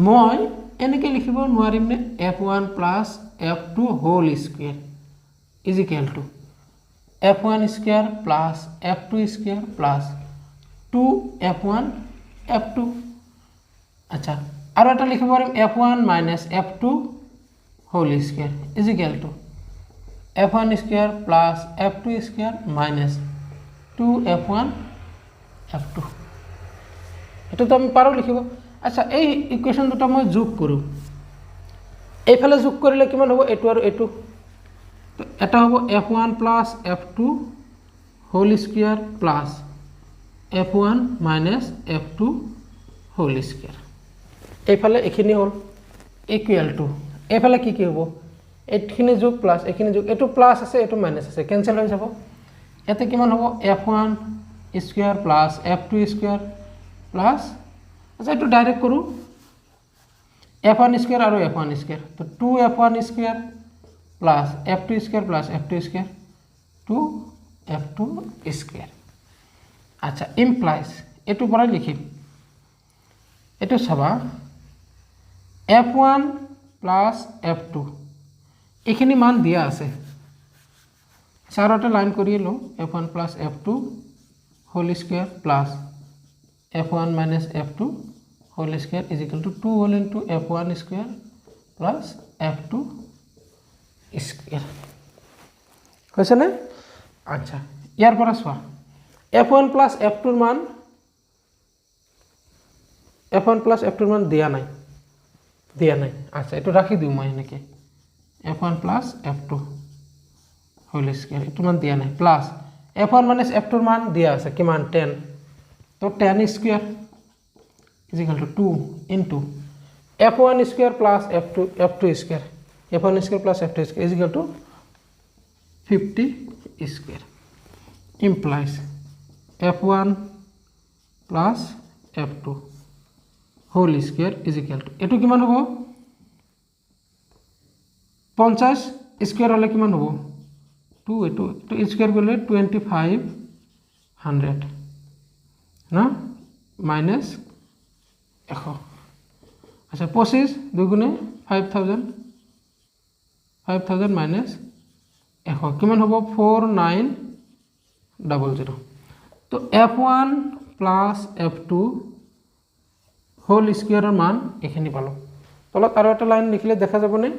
মই এনেকৈ লিখিব নোৱাৰিম নে f1 + f2 whole square = f1² + f2² + 2f1 f2 আচ্ছা আৰু এটা লিখিব পাৰিম f1 - f2 whole square = f1² + f2² - 2f1 f2 এটো তো আমি পাৰো লিখিব আচ্ছা এই ইকুৱেশ্যন দুটা মই যোগ কৰোঁ এইফালে যোগ কৰিলে কিমান হ'ব এটো আৰু এটো তো এটা হ'ব f1 + f2 whole square + f1 - f2 whole square এইফালে এখিনি হ'ল ইকুৱেল টু এইফালে কি হ'ব এইখিনি যোগ প্লাস এইখিনি যোগ এটো প্লাস আছে এটো মাইনাস আছে কেনসেল হৈ যাব এতে কিমান হ'ব f1² + f2² প্লাস আচ্ছা এটো ডাইরেক্ট কৰো f1² আৰু f1² তো 2f1² + f2² + f2² 2f2² আচ্ছা ইমপ্লাইজ এটো পৰা লিখিম এটো চাবা f1 + f2 এখিনি মান দিয়া আছে চাৰটা লাইন কৰি লো f1 + f2 whole square plus f1 - f2 whole square = 2 whole into f1² plus f2² হৈছে না আচ্ছা ইয়াৰ পৰা চোৱা f1 + f2 ৰ মান দিয়া নাই আচ্ছা এটো ৰাখি দিও মই এনেকে f1 + f2 হোল স্কয়াৰ এটো মান দিয়া নাই প্লাস f1 - f2 ৰ মান দিয়া আছে কিমান 10 তো 10² = 2 into f1² + f2² f1² + f2² = 50² implies f1 + f2 whole square = এটো কিমান হ'ব 50² হলে কিমান হ'ব 2 এটো স্কয়াৰ কৰিলে 2500 না মাইনাস 100 আচ্ছা 25 2 গুণে 5000 5000 মাইনাস 100 কিমান হ'ব 4900 তো f1 প্লাস f2 হোল স্কোয়ারের মান এখানে পালো তলত আৰু এটা লাইন লিখিলে দেখা যাবনে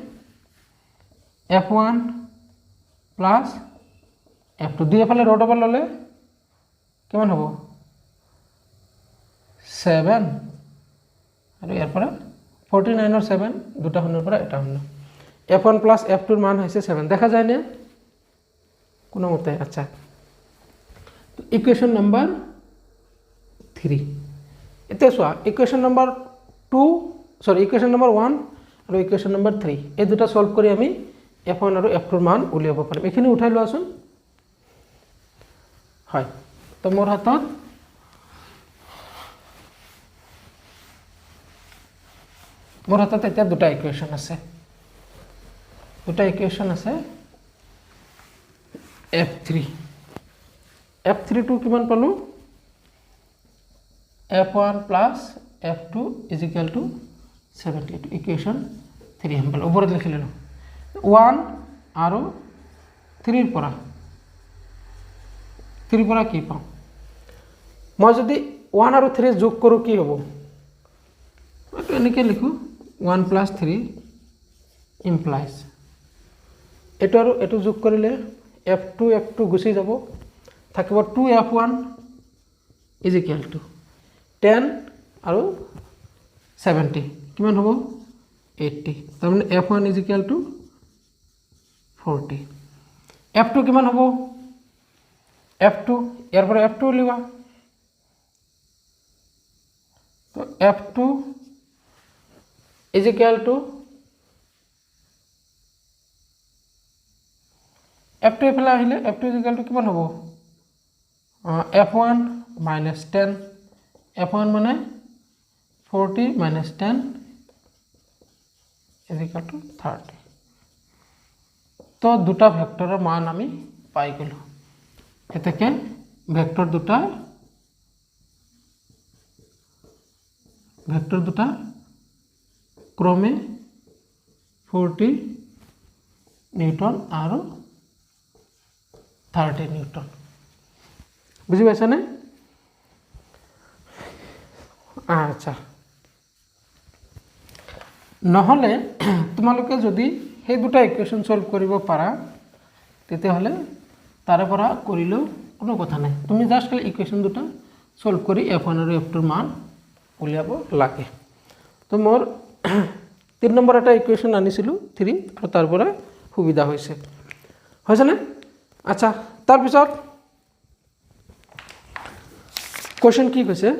f1 প্লাস f2 দুই এফালে ৰোড ওভাৰ ললে কিমান হ'ব 7 আৰু ইয়াৰ পৰা 49 और 7 দুটা শূন্যৰ পৰা এটা শূন্য f1 প্লাস f2 ৰ মান হৈছে 7 দেখা যায় নে কোনো মতে আচ্ছা তো ইকুয়েশন নাম্বার 3 এতে সোয়া equation number 2 sorry equation number 1 আৰু ইকুয়েশন নাম্বাৰ 3 এই দুটা সলভ কৰি আমি f1 আৰু f2 ৰ মান উলিয়াব পাৰিম এখিনি উঠাই লোৱাছোন হয় তো মোৰ হাতত এতিয়া দুটা ইকুয়েশন আছে f3 টু কিমান পালো f1 plus f2 is equal to 72 equation 3 हम ওপৰত লিখি ললো 1 আৰু 3 ৰ পৰা কি পাম মই যদি 1 আৰু 3 যোগ কৰো কি হ'ব এনেকৈ লিখো 1 plus 3 implies এটো আৰু এটো যোগ কৰিলে f2 গুছি যাব থাকিব 2f1 is equal to 10 আৰু 70 কিমান হ'ব 80 তাৰ মানে f1 is equal to 40 f2 কিমান হ'ব f2 ইয়াৰ পৰা f2 লিৱা তো f2 is equal to f2 এফালে আহিলে f2 is equal to কিমান হ'ব f1 minus 10 f1 মানে 40 minus 10 is equal to 30 তো দুটা ভেক্টৰৰ মান আমি পাই গলো এতেকে ভেক্টৰ দুটা ক্ৰমে 40 নিউটন আৰু 30 নিউটন বুঝি পাইছা নে আচ্ছা নহলে তোমালোকে যদি সেই দুটা ইকুয়েশন সলভ কৰিব পাৰা তেতে হলে তাৰে পৰা কৰিলেও কোনো কথা নাই তুমি জাস্ট খালি ইকুয়েশন দুটা সলভ কৰি f1 আৰু f2 ৰ মান উলিয়াব লাগে তো মোৰ 3 নম্বৰ এটা ইকুয়েশন আনিছিলো 3 আৰু তাৰ পৰা সুবিধা হৈছে না আচ্ছা তাৰ পিছত কোশ্চেন কি কৈছে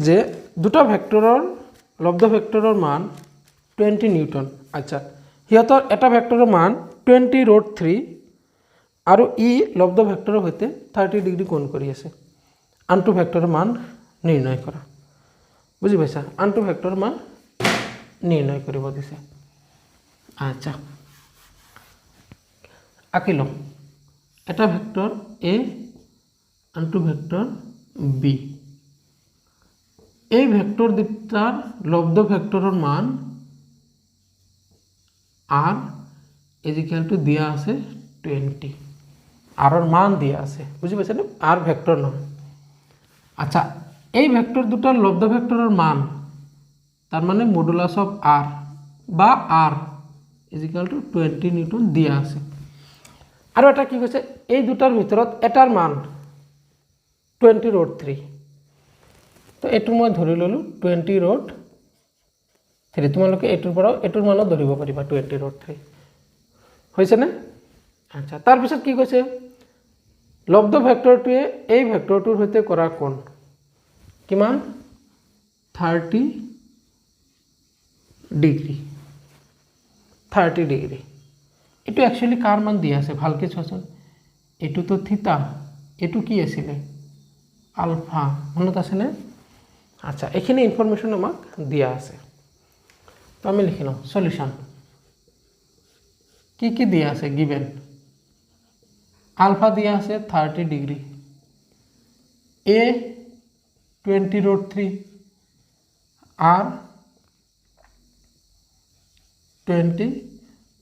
যে দুটা ভেক্টৰৰ লব্ধ ভেক্টৰৰ মান 20 নিউটন আচ্ছা হিয়তৰ এটা ভেক্টৰৰ মান 20 √3 আৰু ই লব্ধ ভেক্টৰৰ হৈতে 30 ডিগ্ৰী কোণ কৰি আছে আনটো ভেক্টৰৰ মান নিৰ্ণয় কৰা বুজি পাইছা আনটো ভেক্টৰৰ মান নিৰ্ণয় কৰিব দিছে আচ্ছা আকিলো এটা ভেক্টৰ a আনটো ভেক্টৰ b এই ভেক্টৰ দুটাৰ লব্ধ ভেক্টৰৰ মান r is equal to দিয়া আছে 20 r এর মান দিয়া আছে বুঝি পাইছেন r ভেক্টর নহয় আচ্ছা এই ভেক্টর দুটার লব্ধ ভেক্টরের মান তার মানে মডুলাস অফ r বা r is equal to 20 Newton দিয়া আছে আৰু এটা কি কৈছে এই দুটাৰ ভিতৰত এটাৰ মান 20 √3 তো এটো মই ধৰি ললো 20 √3 তোমালোকে এটোৰ পৰা এটোৰ মানো ধৰিব পাৰিবা 20 √3 হৈছে না আচ্ছা তাৰ পিছত কি কৈছে লব্ধ ভেক্টৰটোৱে এই ভেক্টৰটোৰ হৈতে কৰা কোণ কিমান 30 ডিগ্ৰী এটো एक्चुअली কাৰ মান দিয়া আছে ভালকে চোৱাচোন এটো তো থিতা এটো কি আছিল আলফা মনত আছে না আচ্ছা এখানে ইনফরমেশন আমাক দিয়া আছে তো আমি লিখিলাম সলিউশন কি দিয়া আছে গিভেন আলফা দিয়া আছে 30 ডিগ্রি a 20 √3 আর 20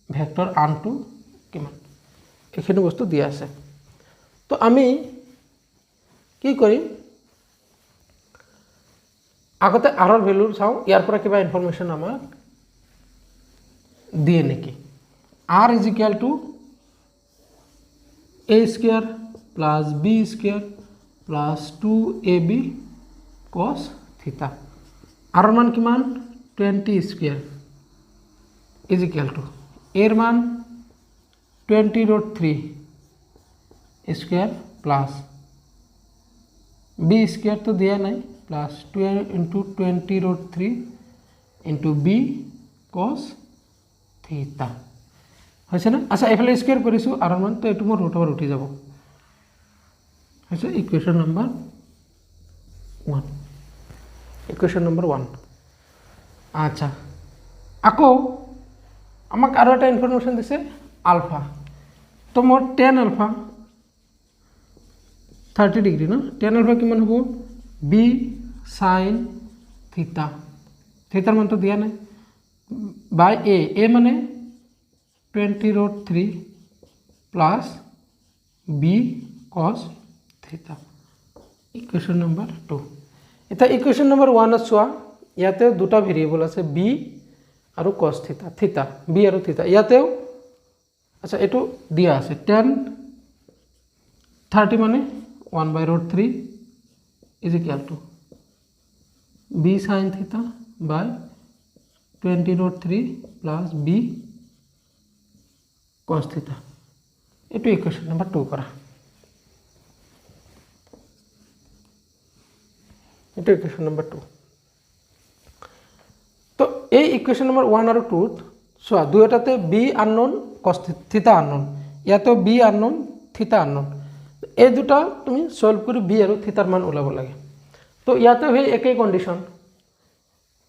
ভেক্টর আনটো কিমান এইখিনি বস্তু দিয়া আছে তো আমি কি কৰিম আগতে আৰৰ ভ্যালু চাও ইয়াৰ পৰা কিবা ইনফৰমেশন আমাক দিয়ে নেকি r is equal to a square plus b square plus 2ab cos theta r মান কিমান 20 square is equal to এর মান 20√3 square plus b square তো দিয়া নাই plus 12 into 20√3 into b cos theta হৈছে না আচ্ছা এফালে স্কয়ার কৰিছো r মান তো এটো মোৰ ৰুট ওভাৰ উঠি যাব হৈছে ইকুৱেশ্যন নম্বৰ 1 ইকুৱেশ্যন নম্বৰ 1 আচ্ছা আকৌ আমাক আৰু এটা ইনফৰমেশন দিছে আলফা তো মোৰ tan আলফা 30 ডিগ্ৰী ন tan আলফা কিমান হ'ব b sin theta থিটাৰ মান তো দিয়া নাই বাই a মানে 20√3 plus b cos theta equation number 2 এটা ইকুৱেশ্যন নম্বৰ 1 চোৱা ইয়াতে দুটা ভেৰিয়েবল আছে b আৰু cos theta theta b আৰু theta ইয়াতেও আচ্ছা এটো দিয়া আছে tan 30 মানে 1/√3 is equal to b sin theta by 20√3 plus b cos theta এটো ইকুৱেশ্যন নম্বৰ 2 কৰা এটো ইকুৱেশ্যন নম্বৰ 2 তো এই ইকুৱেশ্যন নম্বৰ 1 আৰু 2 সোয়া দুইটাতে b unknown cos theta unknown ইয়াতো b আননোন theta আননোন এই দুটা তুমি সলভ কৰি b আৰু theta ৰ মান ওলাব লাগে তো ইয়াতে হৈ একেই কন্ডিশন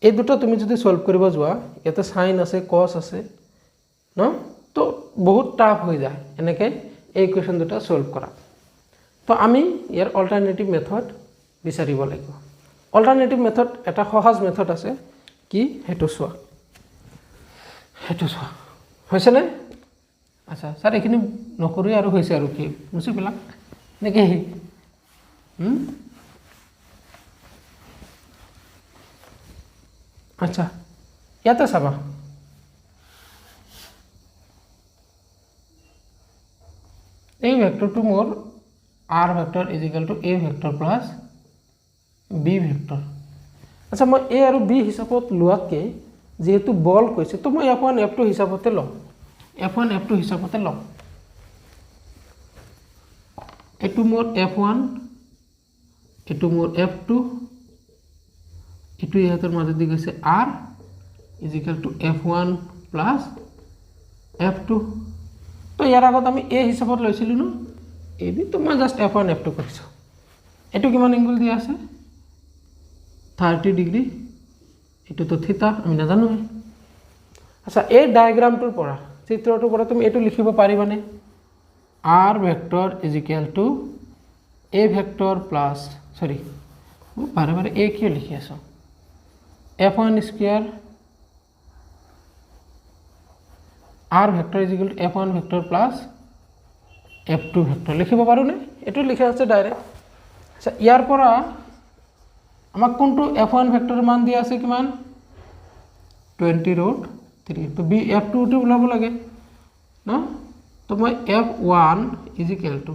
এই দুটা তুমি যদি সলভ কৰিব যোৱা ইয়াতে sin আছে cos আছে ন তো বহুত টাফ হৈ যায় এনেকে এই ইকুৱেশ্যন দুটা সলভ কৰা তো আমি ইয়াৰ অল্টাৰনেটিভ মেথড বিচাৰিব লাগিব অল্টাৰনেটিভ মেথড এটা সহজ মেথড আছে কি হেতু সোয়া হৈছে নে আচ্ছা স্যার এখানে নকৰি আৰু হৈছে আৰু কি মুছি পেলাক নেকি আচ্ছা ইয়াতে চাবা এই ভেক্টৰটো মোৰ r vector is equal to a vector plus b vector আচ্ছা মই a আৰু b হিচাপত লোৱাকে যেহেতু বল কৈছে তো মই f1 f2 হিচাপতে লম f1 f2 হিচাপতে লম এটো মোৰ f1 এটো মোৰ f2 এটো ইহাতৰ মাজত দি গৈছে r is equal to f1 plus f2 তো ইয়াৰ আগত আমি a হিচাপত লৈছিলো ন ab তো মই জাস্ট f1 f2 কৰিছো এটো কিমান এংগল দিয়া আছে 30 ডিগ্ৰী এটো তো থিতা আমি না জানো আচ্ছা এই ডায়াগ্ৰামটোৰ পৰা চিত্ৰটোৰ পৰা তুমি এটো লিখিব পাৰিবানে r vector is equal to a vector plus সৰি বাৰে বাৰে a কিয় লিখি আছো f1 square r vector is equal to f1 vector plus f2 vector লিখিব পাৰো নে এটো লিখা আছে ডাইৰেক্ট আচ্ছা ইয়াৰ পৰা আমাক কোনটো f1 ভেক্টৰ মান দিয়া আছে কিমান 20√3 তো b f2 টো ওলাব লাগে না তো মই f1 ইজ ইকুয়াল টু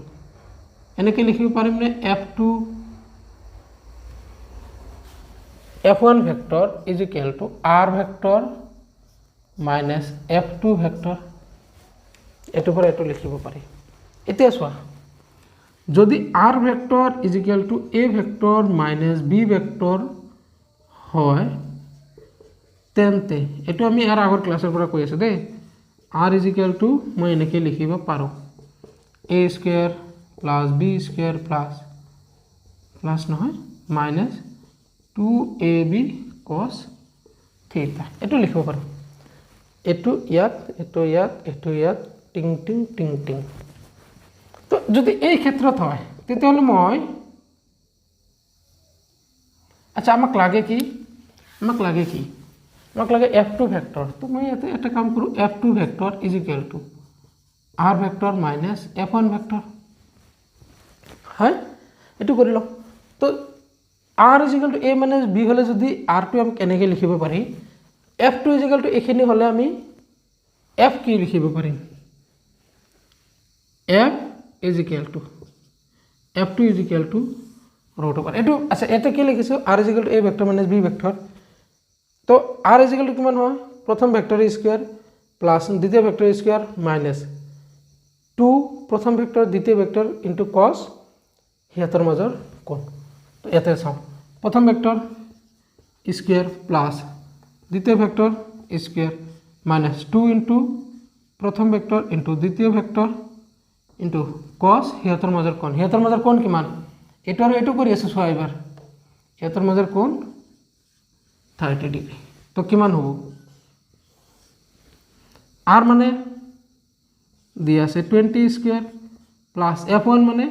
এনেকে লিখিব পাৰিম নে f1 vector is equal to r vector minus f2 vector এটো পৰা এটো লিখিব পাৰি এতিয়া চোৱা যদি r vector is equal to a vector minus b vector হয় তেন্তে এটো আমি আৰ আগৰ ক্লাসৰ পৰা কৈ আছে দে r ইজ ইকুয়াল টু মই এনেকে লিখিব পাৰো a square plus b square plus নহয় মাইনাস 2ab cos থিটা এটো লিখিব পাৰো এটো ইয়াত টিং টিং টিং টিং তো যদি এই ক্ষেত্ৰত হয় তেতিয়াহলে মই আচ্ছা আমাক লাগে কি আমাক লাগে কি আমাক লাগে f2 ভেক্টৰ তো মই ইয়াতে এটা কাম কৰোঁ f2 vector is equal two r vector minus f1 vector হয় এইটো কৰি লওঁ তো r is equal to a minus b হ'লে যদি r টো আমি কেনেকৈ লিখিব পাৰি f2 ইজ ইকুৱেল টু এইখিনি হ'লে আমি f কি লিখিব পাৰিম f is equal two f2 is equal to root over এইটো আচ্ছা ইয়াতে কি লিখিছোঁ r is equal to a vector minus b vector তো r ইজ ইকুৱেল টু কিমান হয় প্ৰথম ভেক্টৰ স্কয়াৰ প্লাস দ্বিতীয় ভেক্টৰ স্কয়াৰ মাইনাছ 2 প্ৰথম ভেক্টৰ দ্বিতীয় ভেক্টৰ ইনটু cos হিয়াতৰ মাজৰ কোণ তো ইয়াতে চাওঁ প্ৰথম ভেক্টৰ স্কয়াৰ প্লাস দ্বিতীয় ভেক্টৰ স্কয়াৰ মাইনাছ 2 ইনটু প্ৰথম ভেক্টৰ ইনটু দ্বিতীয় ভেক্টৰ ইনটু cos হিয়াতৰ মাজৰ কোণ কিমান এটো আৰু এটো কৰি আছে সোয়া এবাৰ হিয়াতৰ মাজৰ কোণ 30 ডিগ্ৰী তো কিমান হ'ব r মানে দিয়া আছে 20 স্কয়ার প্লাস f1 মানে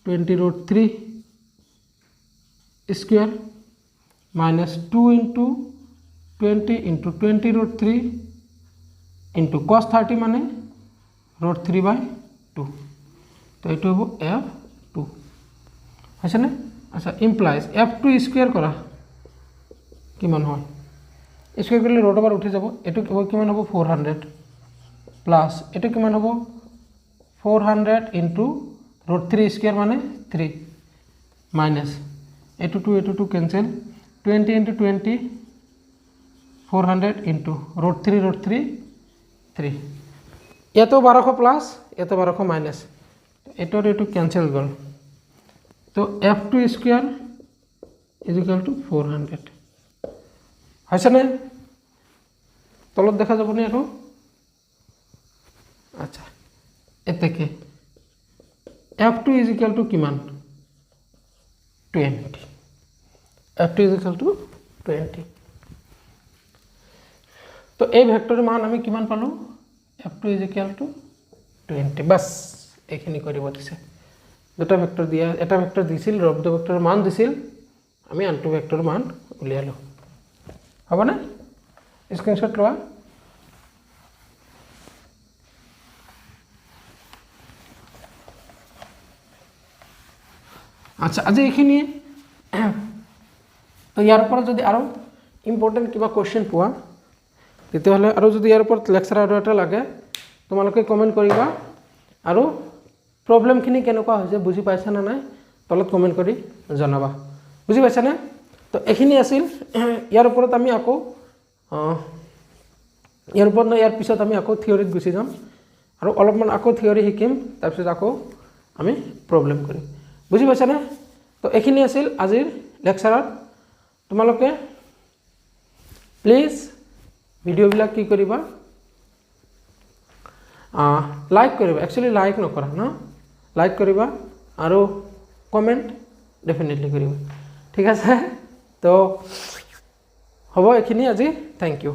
20 √3 square minus 2 into 20 into 20 √3 into cos 30 মানে √3/2 তো এটো হ'ব f2 আছে না আচ্ছা ইমপ্লাইজ f2 স্কয়ার কৰা কিমান হয় স্কয়াৰ কৰিলে ৰুট ওভাৰ উঠি যাব এটো কিমান হ'ব 400 প্লাস এটো কিমান হ'ব 400 ইনটু √3 স্কয়ার মানে 3 মাইনাস এটো 2 ক্যান্সেল 20 ইনটু 20 400 ইনটু √3 3 এটো 1200 প্লাস এটো 1200 মাইনাস এটো এটো ক্যান্সেল গল তো f2 square is equal to 400 হয়ছে না তলত দেখা যাব নি আৰু আচ্ছা এতেকে f2 ইজ ইকুয়াল টু কিমান 20 f2 ইজ ইকুয়াল টু 20 তো এই ভেক্টৰৰ মান আমি কিমান পালো f2 ইজ ইকুয়াল টু 20 বাস এইখিনি কৰিব দিছে দুটা ভেক্টৰ দিয়া এটা ভেক্টৰ দিছিল ৰব দুটা ভেক্টৰৰ মান দিছিল আমি আনটো ভেক্টৰৰ মান উলিয়ালো হ'ব না স্ক্ৰিনশ্বট লোৱা আচ্ছা আজি এইখিনি তো ইয়াৰ পৰা যদি আৰু ইম্পৰ্টেন্ট কিবা কোৱেশ্চন পোৱা তেতিয়াহ'লে আৰু যদি ইয়াৰ ওপৰত লেকচাৰ আৰু এটা লাগে তোমালোকে কমেন্ট কৰিবা আৰু প্ৰবলেমখিনি কেনেকুৱা হৈছে বুজি পাইছা না নাই তলত কমেন্ট কৰি জনাবা বুজি পাইছা না তো এইখিনি আছিল ইয়াৰ ওপৰত আমি আকৌ ইয়াৰ ওপৰত ইয়াৰ পিছত আমি আকৌ থিওৰিত গুচি যাম আৰু অলপমান আকৌ থিওৰি শিকিম তাৰ পিছত আকৌ আমি প্ৰবলেম কৰিম বুজি পাইছা না তো এইখিনি আছিল আজিৰ লেকচাৰত তোমালোকে প্লিজ ভিডিঅ'বিলাক কি কৰিবা লাইক কৰিবা একচুয়ালি লাইক নকৰা না লাইক কৰিবা আৰু কমেন্ট ডেফিনেটলি কৰিবা ঠিক আছে তো হ'ব এইখিনি আজি থ্যাংক ইউ